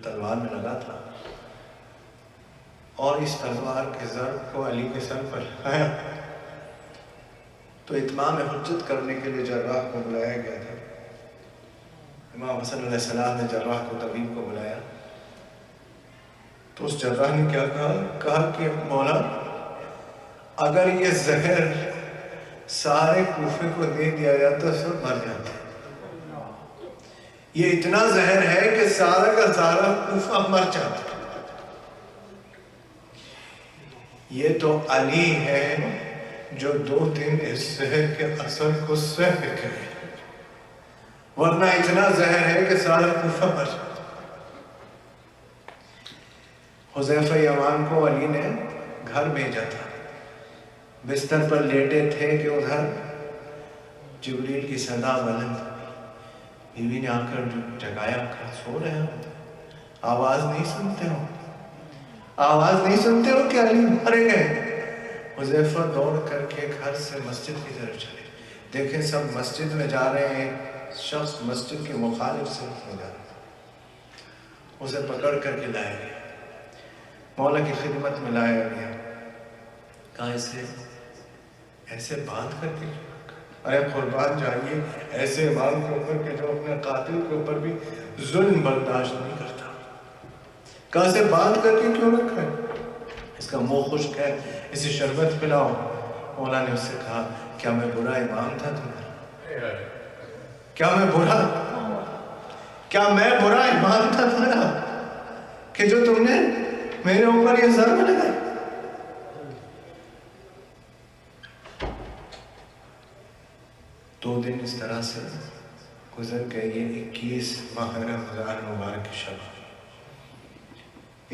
جو تلوار میں لگا تھا، اور اس تلوار کے ضرب کو علی کے سر پر لگایا تو اتمام حجت کرنے کے لیے جراح کو بلایا گیا تھا۔ امام حسن علیہ السلام نے جراح کو، طبیب کو بلایا تو اس جراح نے کیا کہا کہ مولا اگر یہ زہر سارے کوفے کو دے دیا جاتا سب مر جاتے، یہ اتنا زہر ہے کہ سارا کا سارا کوفہ مر جاتا۔ یہ تو علی ہے جو 2 دن اس زہر کے اثر کو سہ گئے، ورنہ اتنا زہر ہے کہ سارا کوفہ مر جاتا۔ حذیفہ یمان کو علی نے گھر بھیجا تھا، بستر پر لیٹے تھے کہ ادھر جبریل کی صدا بلند ہوئی۔ بیوی نے آ کر جگایا، کہا سو رہے ہو، آواز نہیں سنتے ہو، آواز نہیں سنتے ہو کہ علی مارے گئے؟ حذیفہ دوڑ کر کے گھر سے مسجد کی طرف چلے، دیکھیں سب مسجد میں جا رہے ہیں، ایک شخص مسجد کے مخالف صف میں جا رہا ہے، اسے پکڑ کر کے لایا گیا، مولا کی خدمت میں لایا گیا، کہا اسے ایسے باندھ کر کے، ارے قربان جائیے ایسے امام کے اوپر کہ جو اپنے قاتل کے اوپر بھی ظلم برداشت نہیں کرتا، کہا اسے باندھ کر کے کیوں رکھا ہے؟ اس کا منہ خشک ہے، اسے شربت پلاؤ۔ مولا نے اس سے کہا کیا میں برا امام تھا تمہارا؟ کیا میں برا امام تھا تمہارا کہ جو تم نے میرے اوپر یہ ضرب لگائی؟ دو دن اس طرح سے گزر گئے، یہ 21 ماہ رمضان مبارک کی شب،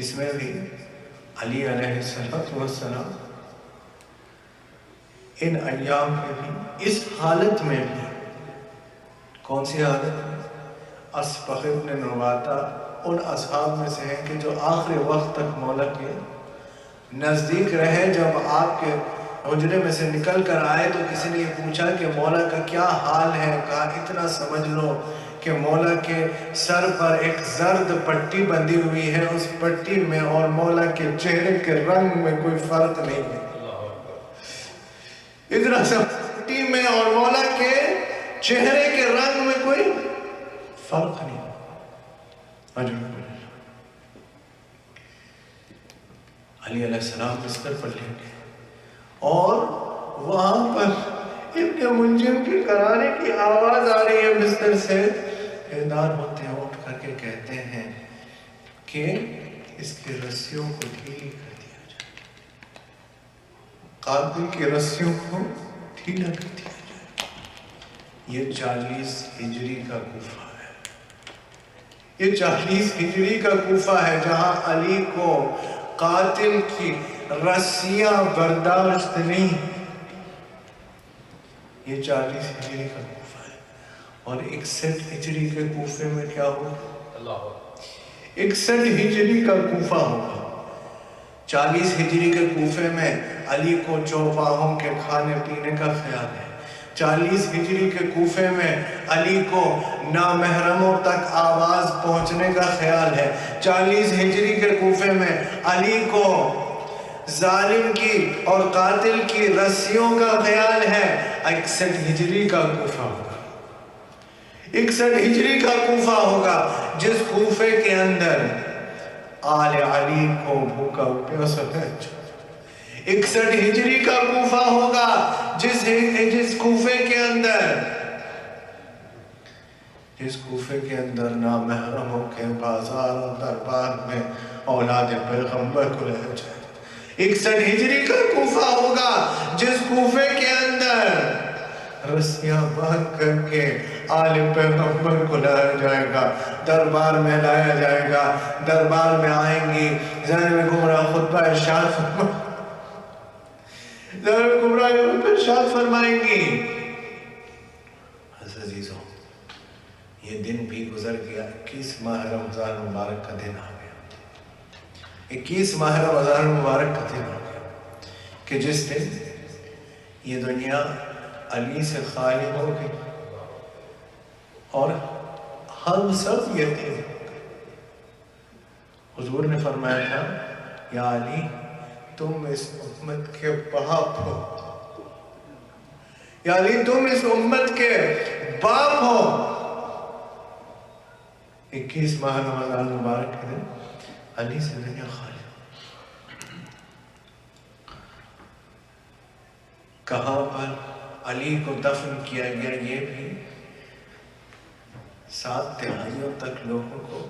اس میں بھی علی علیہ السلام ان ایام میں بھی، اس حالت میں بھی، کون سی حالت میں؟ اسبغ ابن نواطہ ان اصحاب میں سے ہیں کہ جو آخری وقت تک مولا کے نزدیک رہے۔ جب آپ کے حجرے میں سے نکل کر آئے تو کسی نے یہ پوچھا کہ مولا کا کیا حال ہے؟ کہا اتنا سمجھ لو کہ مولا کے سر پر ایک زرد پٹی بندھی ہوئی ہے، اس پٹی میں اور مولا کے چہرے کے رنگ میں کوئی فرق نہیں ہے۔ اتنا سا پٹی میں اور مولا کے چہرے کے رنگ میں کوئی فرق نہیں۔ علی علیہ السلام بستر پر لیٹے اور وہاں پر ابن ملجم کی کرانے کی آواز آ رہی ہے بستر سے، بیدار ہوتے ہیں، اٹھ کر کے کہتے ہیں کہ اس کی رسیوں کو ڈھیلی کر دیا جائے، قاتل کی رسیوں کو ڈھیلا کر دیا جائے۔ یہ 40 ہجری کا کوفہ ہے، یہ 40 ہجری کا کوفہ ہے جہاں علی کو قاتل کی رسیاں برداشت نہیں۔ یہ 40 ہجری کا کوفہ ہے، اور 61 ہجری کے کوفے میں کیا ہوگا؟ 61 ہجری کا کوفہ ہوگا۔ 40 ہجری کے کوفے میں علی کو چوپاہوں کے کھانے پینے کا خیال ہے۔ 40 ہجری کے کوفے میں علی کو نامحرموں تک آواز پہنچنے کا خیال ہے۔ 40 ہجری کے کوفے میں علی کو ظالم کی اور قاتل کی رسیوں کا خیال ہے۔ 61 ہجری کا کوفہ ہوگا، 61 ہجری کا کوفہ ہوگا جس کوفے کے اندر آل علی کو بھوکا پیاسا ہے۔ 61 ہجری کا کوفہ ہوگا جس کوفے کے اندر نامحرموں کے بازار و دربار میں اولاد پیغمبر کو لایا جائے۔ 61 ہجری کا کوفہ ہوگا جس کوفے کے اندر رسیاں باندھ کر کے آل پیغمبر کو لایا جائے گا، دربار میں لایا جائے گا۔ دربار میں آئیں گی زینب کبریٰ خطبہ ارشاد فرمائیں گی۔ عزیزوں، یہ دن بھی گزر گیا، 21 ماہ رمضان مبارک کا دن آ گیا، 21 ماہ رمضان مبارک کا دن آ گیا کہ جس دن یہ دنیا علی سے خالی ہو گئی اور ہم سب یتیم ہو گئے۔ حضور نے فرمایا تھا یا علی تم اس امت کے باپ ہو، یا علی تم اس امت کے باپ ہو۔ 21 ماہ رمضان مبارک کے دن علی سے دنیا خالی، کہاں پر علی کو دفن کیا گیا یہ بھی 7 دہائیوں تک لوگوں کو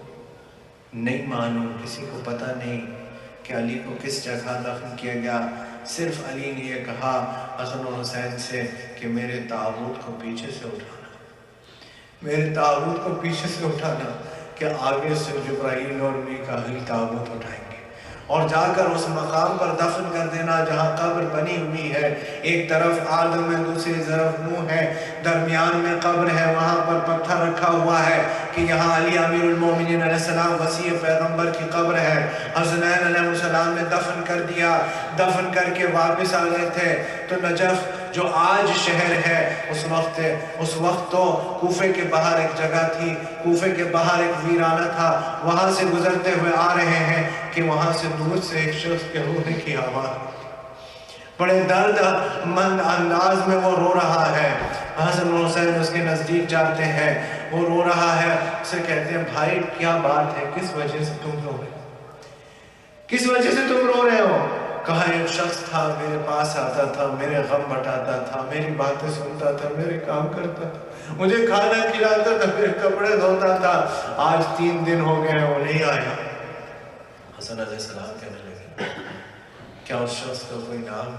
نہیں معلوم، کسی کو پتہ نہیں کہ علی کو کس جگہ دفن کیا گیا۔ صرف علی نے یہ کہا حسن و حسین سے کہ میرے تابوت کو پیچھے سے اٹھانا، میرے تابوت کو پیچھے سے اٹھانا، کہ آگے سے جبرائیل اور میکائیل تابوت اٹھائیں گے اور جا کر اس مقام پر دفن کر دینا جہاں قبر بنی ہوئی ہے۔ ایک طرف آدم ہے، دوسری طرف نوح ہے، درمیان میں قبر ہے، وہاں پر پتھر رکھا ہوا ہے کہ یہاں علی امیر المومنین علیہ السلام وسیع پیغمبر کی قبر ہے۔ حسنین علیہ السلام نے دفن کر دیا، دفن کر کے واپس آ گئے تھے تو نجف جو آج شہر ہے اس وقت تو کوفے کے باہر ایک جگہ تھی، کوفے کے باہر ایک ویرانہ تھا، وہاں سے گزرتے ہوئے آ رہے ہیں کہ وہاں سے دور سے ایک شخص کے رونے کی آواز، بڑے درد مند انداز میں وہ رو رہا ہے۔ حسن و حسین اس کے نزدیک جاتے ہیں، وہ رو رہا ہے، اسے کہتے ہیں بھائی کیا بات ہے، کس وجہ سے تم رو رہے ہو، کس وجہ سے تم رو رہے ہو؟ کہا ایک شخص تھا میرے پاس آتا تھا، میرے غم بٹاتا تھا، میری باتیں سنتا تھا، میرے کام کرتا تھا، مجھے کھانا کھلاتا تھا، میرے کپڑے دھوتا تھا، آج 3 دن ہو گئے ہیں وہ نہیں آیا۔ حسن علیہ السلام کہنے لگے کیا اس شخص کا کوئی نام؟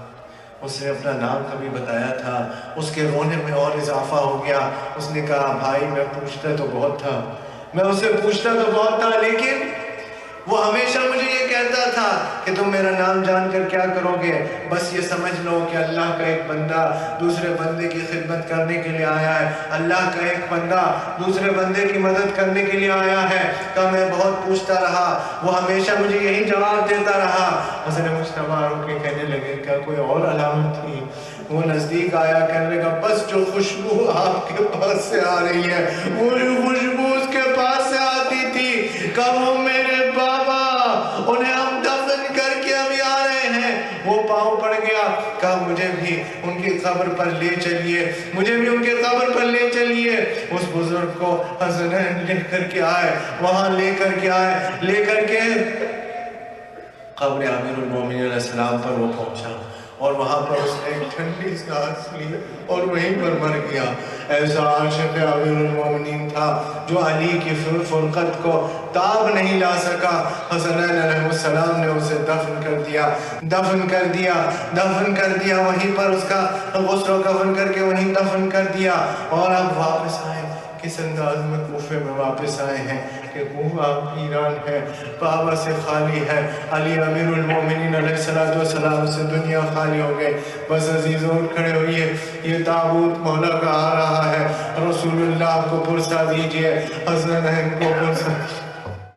اس نے اپنا نام کبھی بتایا تھا؟ اس کے رونے میں اور اضافہ ہو گیا۔ اس نے کہا بھائی میں پوچھتا تو بہت تھا، میں اسے پوچھتا تو بہت تھا، لیکن وہ ہمیشہ مجھے یہ کہتا تھا کہ تم میرا نام جان کر کیا کرو گے؟ بس یہ سمجھ لو کہ اللہ کا ایک بندہ دوسرے بندے کی خدمت کرنے کے لیے آیا ہے، اللہ کا ایک بندہ دوسرے بندے کی مدد کرنے کے لیے آیا ہے۔ کہ میں بہت پوچھتا رہا، وہ ہمیشہ مجھے یہی جواب دیتا رہا۔ حسن مجتبی ہو کے کہنے لگے کیا کوئی اور علامت تھی؟ وہ نزدیک آیا، کہنے لگا بس جو خوشبو آپ کے پاس سے آ رہی ہے وہ خوشبو اس کے پاس سے آتی تھی، کب وہ میرے بابا انہیں ہم دفن کر کے ابھی آ رہے ہیں۔ وہ پاؤں پڑ گیا، کہا مجھے بھی ان کی قبر پر لے چلیے، مجھے بھی ان کی قبر پر لے چلیے۔ اس بزرگ کو حسنین لے کر کے آئے، وہاں لے کر کے قبر امیر المومنین علیہ السلام پر وہ پہنچا اور وہاں پر اس نے ایک ٹھنڈی سانس لی اور وہیں پر مر گیا۔ ایسا عاشق امیر المومنین تھا جو علی کی فرقت کو تاب نہیں لا سکا۔ حسنین علیہ السلام نے اسے دفن کر دیا وہیں پر اس کا غسل و کفن کر کے وہیں دفن کر دیا۔ اور اب واپس آئے، کس انداز میں کوفے میں واپس آئے ہیں کہ کوفہ ویران ہے، بابا سے خالی ہے، علی امیر المومنین علیہ السلام سے دنیا خالی ہو گئے۔ بس عزیزوں اٹھ کھڑے ہوئیے، یہ تابوت مولا کا آ رہا ہے، رسول اللہ کو پرسا دیجئے، حسنین کو پرسا دیجئے۔